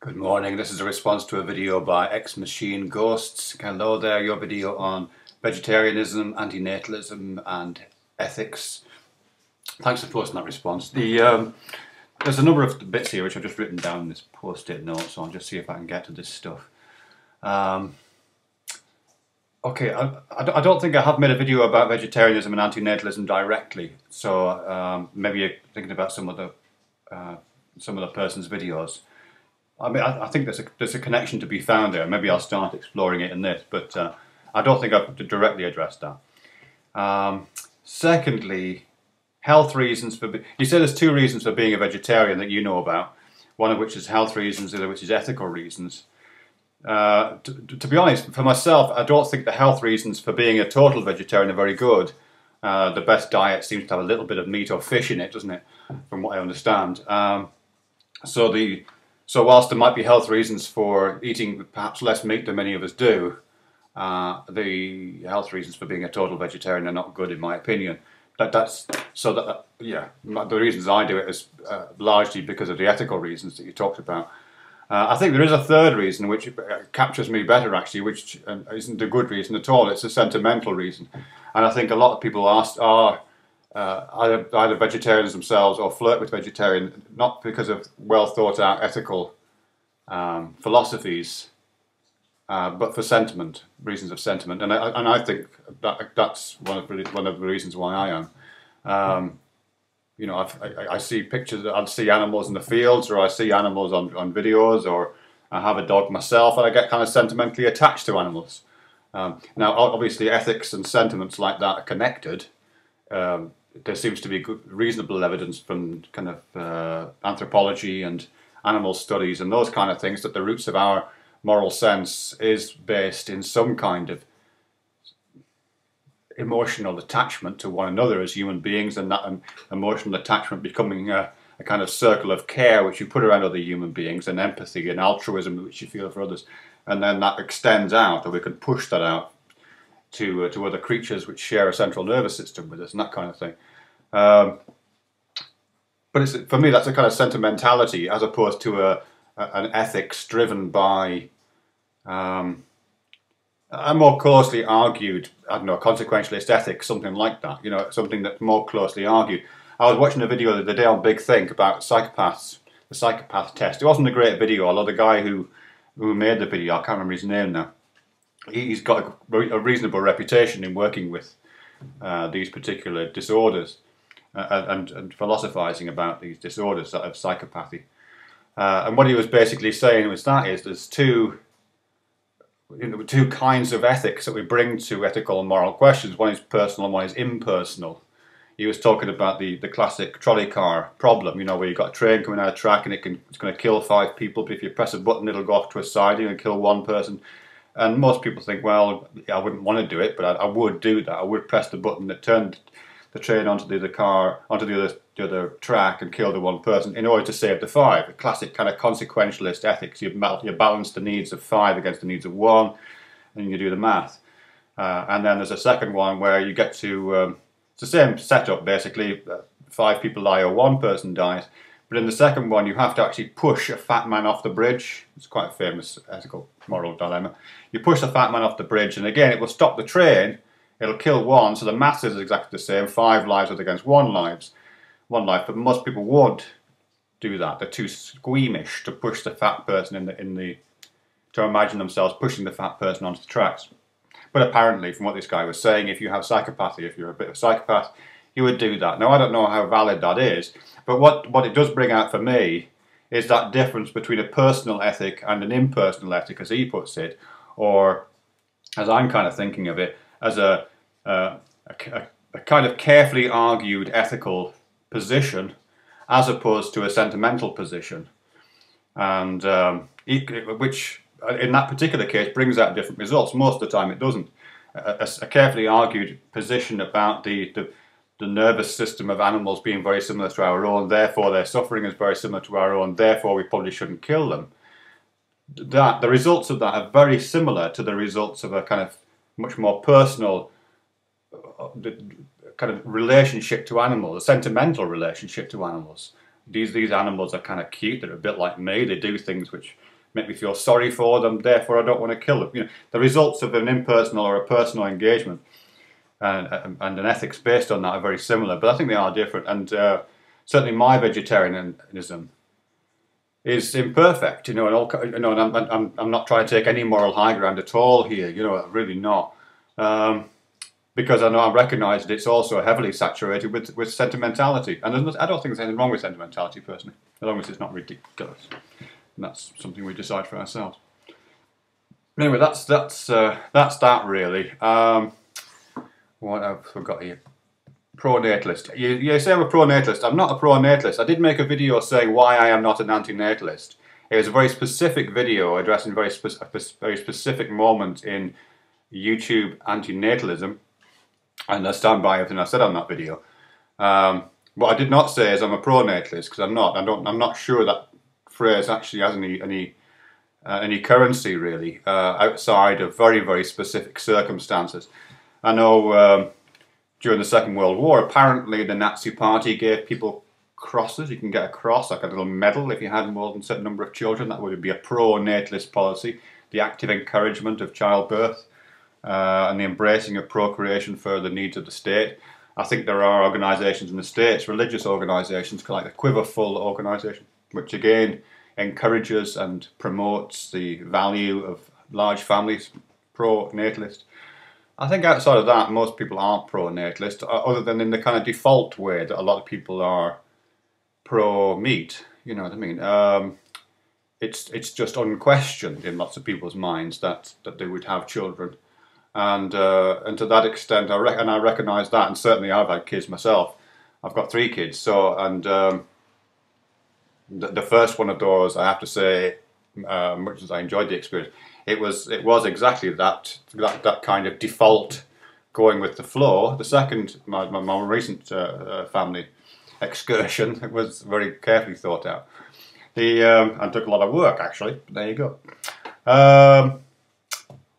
Good morning, this is a response to a video by xmachineghostsx. Hello there, your video on vegetarianism, anti-natalism and ethics. Thanks for posting that response. There's a number of bits here which I've just written down in this post-it note, so I'll just see if I can get to this stuff. Okay, I don't think I have made a video about vegetarianism and anti-natalism directly, so maybe you're thinking about some of the person's videos. I mean, I think there's a connection to be found there. Maybe I'll start exploring it in this, but I don't think I've directly addressed that. Secondly, health reasons for... You say there's two reasons for being a vegetarian that you know about, one of which is health reasons, the other which is ethical reasons. To be honest, for myself, I don't think the health reasons for being a total vegetarian are very good. The best diet seems to have a little bit of meat or fish in it, doesn't it, from what I understand. So whilst there might be health reasons for eating perhaps less meat than many of us do, the health reasons for being a total vegetarian are not good in my opinion. The reasons I do it is largely because of the ethical reasons that you talked about. I think there is a third reason which captures me better actually, which isn't a good reason at all. It's a sentimental reason, and I think a lot of people are either vegetarians themselves or flirt with vegetarian, not because of well thought out ethical philosophies, but for sentiment, reasons of sentiment, and I think that's one of the reasons why I am. You know, I see pictures, I see animals in the fields, or I see animals on videos, or I have a dog myself, and I get kind of sentimentally attached to animals. Now, obviously, ethics and sentiments like that are connected. There seems to be reasonable evidence from kind of anthropology and animal studies and those kind of things that the roots of our moral sense is based in some kind of emotional attachment to one another as human beings, and that emotional attachment becoming a kind of circle of care which you put around other human beings, and empathy and altruism which you feel for others, and then that extends out, or we can push that out to other creatures which share a central nervous system with us and that kind of thing. But for me, that's a kind of sentimentality as opposed to an ethics driven by a more closely argued, I don't know, consequentialist ethics, something like that. You know, something that's more closely argued. I was watching a video the other day on Big Think about psychopaths, the psychopath test. It wasn't a great video, although the guy who made the video, I can't remember his name now, he's got a reasonable reputation in working with these particular disorders and philosophizing about these disorders of psychopathy. And what he was basically saying was there's two kinds of ethics that we bring to ethical and moral questions. One is personal and one is impersonal. He was talking about the classic trolley car problem, you know, where you've got a train coming out of track and it's going to kill 5 people, but if you press a button it'll go off to a side and kill 1 person. And most people think, well, I wouldn't want to do it, but I would do that. I would press the button that turned the train onto the other track and kill the 1 person in order to save the 5. A classic kind of consequentialist ethics. You balance the needs of 5 against the needs of 1, and you do the math. And then there's a second one where you get to it's the same setup basically. 5 people die or 1 person dies. But in the second one, you have to actually push a fat man off the bridge. It's quite a famous ethical moral dilemma. You push the fat man off the bridge, and again, it will stop the train. It'll kill 1, so the maths is exactly the same. 5 lives against 1 life. But most people won't do that. They're too squeamish to push the fat person to imagine themselves pushing the fat person onto the tracks. But apparently, from what this guy was saying, if you have psychopathy, if you're a bit of a psychopath, you would do that. Now, I don't know how valid that is, but what it does bring out for me is that difference between a personal ethic and an impersonal ethic, as he puts it, or as I'm kind of thinking of it, as a kind of carefully argued ethical position as opposed to a sentimental position, and which in that particular case brings out different results. Most of the time it doesn't. A carefully argued position about the nervous system of animals being very similar to our own, therefore their suffering is very similar to our own, therefore we probably shouldn't kill them. The results of that are very similar to the results of a kind of much more personal kind of relationship to animals, a sentimental relationship to animals. These animals are kind of cute, they're a bit like me, they do things which make me feel sorry for them, therefore I don't want to kill them. You know, the results of an impersonal or a personal engagement and an ethics based on that are very similar, but I think they are different. And certainly my vegetarianism is imperfect, you know, and all, you know, and I'm not trying to take any moral high ground at all here, you know, really not, because I know I recognise that it's also heavily saturated with sentimentality, and I don't think there's anything wrong with sentimentality personally, as long as it's not ridiculous, and that's something we decide for ourselves. Anyway, that's that really. What I've forgot here. Pro-natalist. You say I'm a pro-natalist. I'm not a pro-natalist. I did make a video saying why I am not an anti-natalist. It was a very specific video addressing a very specific moment in YouTube anti-natalism, and I stand by everything I said on that video. What I did not say is I'm a pro-natalist, because I'm not. I'm not sure that phrase actually has any currency really outside of very, very specific circumstances. I know during the Second World War, apparently the Nazi Party gave people crosses. You can get a cross, like a little medal, if you had more than a certain number of children. That would be a pro-natalist policy. The active encouragement of childbirth and the embracing of procreation for the needs of the state. I think there are organisations in the States, religious organisations, like the Quiverful organisation, which again encourages and promotes the value of large families, pro-natalist. I think outside of that, most people aren't pro-natalist, other than in the kind of default way that a lot of people are pro-meat. You know what I mean? It's just unquestioned in lots of people's minds that they would have children, and to that extent, I recognise that, and certainly I've had kids myself. I've got 3 kids, so the first one of those, I have to say, much as I enjoyed the experience, it was exactly that kind of default, going with the flow. The second, my more recent family excursion, it was very carefully thought out. And took a lot of work actually. But there you go.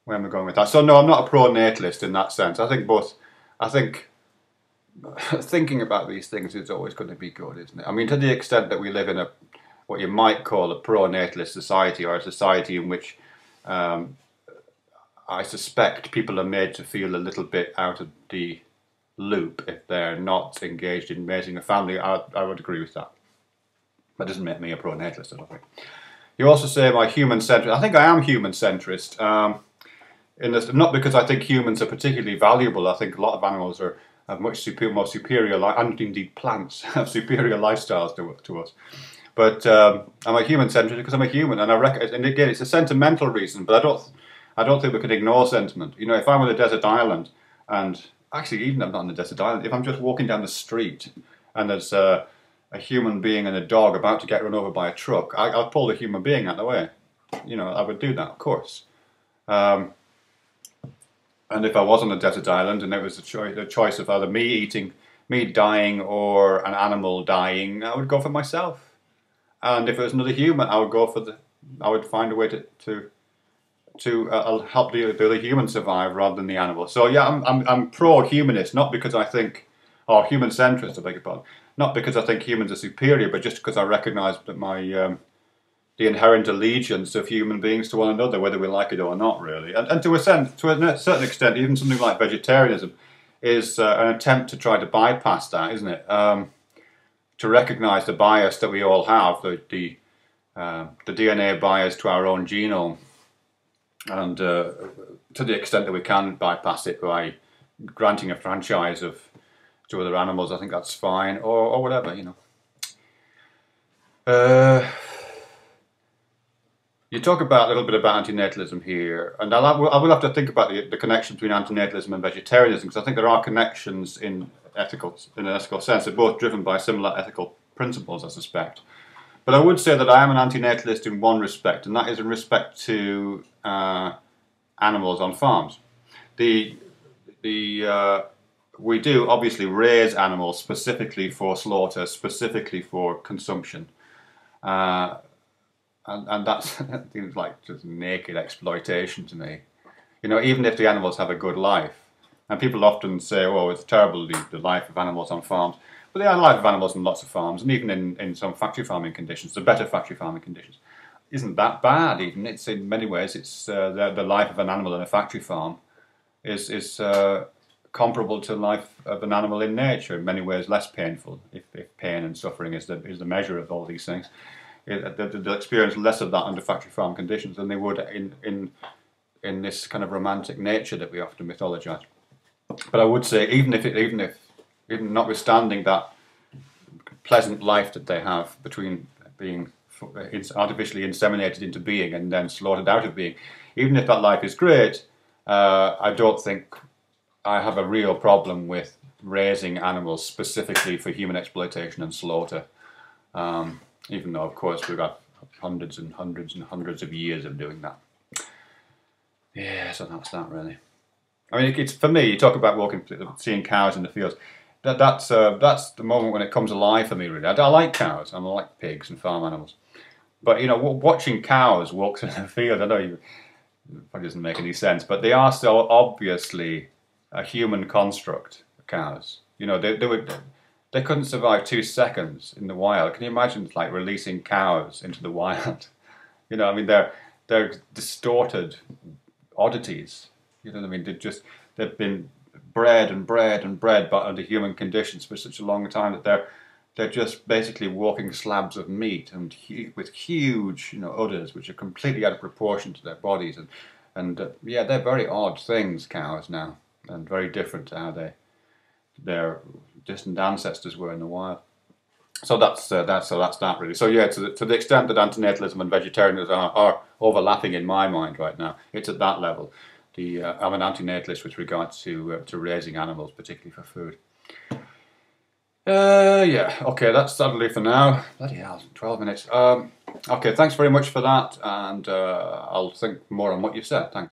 Where am I going with that? So no, I'm not a pro-natalist in that sense. I think thinking about these things is always going to be good, isn't it? I mean, to the extent that we live in what you might call a pro-natalist society, or a society in which I suspect people are made to feel a little bit out of the loop if they're not engaged in raising a family, I would agree with that. That doesn't make me a pro-natalist, I don't think. You also say am I human-centrist. I think I am human-centrist. Not because I think humans are particularly valuable. I think a lot of animals have much more superior, and indeed plants have superior lifestyles to us. But I'm a human-centrist because I'm a human, and and again, it's a sentimental reason. But I don't think we can ignore sentiment. You know, if I'm on a desert island, and actually even if I'm not on a desert island, if I'm just walking down the street and there's a human being and a dog about to get run over by a truck, I'll pull the human being out of the way. You know, I would do that, of course. And if I was on a desert island and it was a choice of either me dying or an animal dying, I would go for myself. And if it was another human, I would find a way to help the other human survive rather than the animal. So yeah, I'm pro-humanist, not because I think, or human-centrist, I beg your pardon, not because I think humans are superior, but just because I recognise that the inherent allegiance of human beings to one another, whether we like it or not, really. And to a certain extent, even something like vegetarianism is an attempt to try to bypass that, isn't it? To recognise the bias that we all have, the DNA bias to our own genome, and to the extent that we can bypass it by granting a franchise to other animals, I think that's fine, or whatever, you know. You talk about a little bit about antinatalism here, and I will have to think about the connection between antinatalism and vegetarianism, because I think there are connections in an ethical sense. They're both driven by similar ethical principles, I suspect. But I would say that I am an antinatalist in one respect, and that is in respect to animals on farms. We do obviously raise animals specifically for slaughter, specifically for consumption. And that seems like just naked exploitation to me. You know, even if the animals have a good life, and people often say, "Oh, it's terrible the life of animals on farms," but the life of animals on lots of farms, and even in some factory farming conditions, the better factory farming conditions, isn't that bad. Even it's in many ways, it's the life of an animal in a factory farm is comparable to the life of an animal in nature. In many ways, less painful. If pain and suffering is the measure of all these things, they'll experience less of that under factory farm conditions than they would in this kind of romantic nature that we often mythologize. But I would say, even notwithstanding that pleasant life that they have between being artificially inseminated into being and then slaughtered out of being, even if that life is great, I don't think I have a real problem with raising animals specifically for human exploitation and slaughter. Even though, of course, we've got hundreds and hundreds and hundreds of years of doing that. Yeah, so that's that really. I mean, it's for me. You talk about seeing cows in the fields. That's the moment when it comes alive for me. Really, I like cows. I like pigs and farm animals. But you know, watching cows walk in the field, I know it probably doesn't make any sense, but they are so obviously a human construct. Cows, you know, they couldn't survive 2 seconds in the wild. Can you imagine like releasing cows into the wild? You know, I mean, they're distorted oddities. You know what I mean? They've been bred and bred and bred, but under human conditions for such a long time that they're just basically walking slabs of meat and with huge, you know, udders which are completely out of proportion to their bodies, and yeah, they're very odd things, cows now, and very different to how their distant ancestors were in the wild. So that's that really. So yeah, to the extent that antinatalism and vegetarianism are overlapping in my mind right now, it's at that level. I'm an antinatalist with regards to raising animals, particularly for food. Yeah, okay, that'll do for now. Bloody hell, 12 minutes. Okay, thanks very much for that, and I'll think more on what you've said. Thanks.